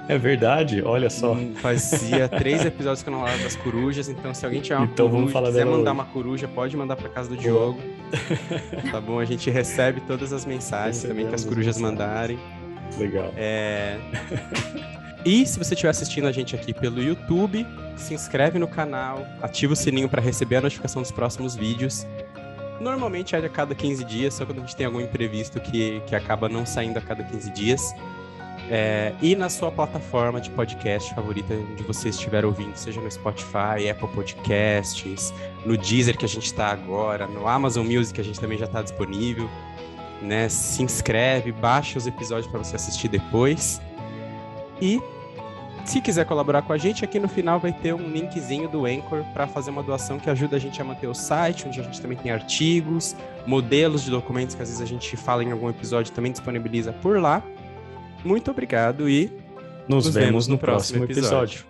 É verdade, olha só. Fazia 3 episódios que eu não falava das corujas, então se alguém tiver uma coruja, quiser mandar uma coruja, pode mandar pra casa do Diogo. Tá bom? A gente recebe todas as mensagens também que as corujas mandarem. Legal. E se você estiver assistindo a gente aqui pelo YouTube, se inscreve no canal, ativa o sininho para receber a notificação dos próximos vídeos. Normalmente é a cada 15 dias, só quando a gente tem algum imprevisto que acaba não saindo a cada 15 dias. E na sua plataforma de podcast favorita, onde você estiver ouvindo, seja no Spotify, Apple Podcasts, no Deezer, que a gente está agora, no Amazon Music, que a gente também já está disponível, né? Se inscreve, baixa os episódios para você assistir depois. E se quiser colaborar com a gente, aqui no final vai ter um linkzinho do Anchor para fazer uma doação que ajuda a gente a manter o site, onde a gente também tem artigos, modelos de documentos que às vezes a gente fala em algum episódio, também disponibiliza por lá. Muito obrigado e nos vemos no próximo episódio.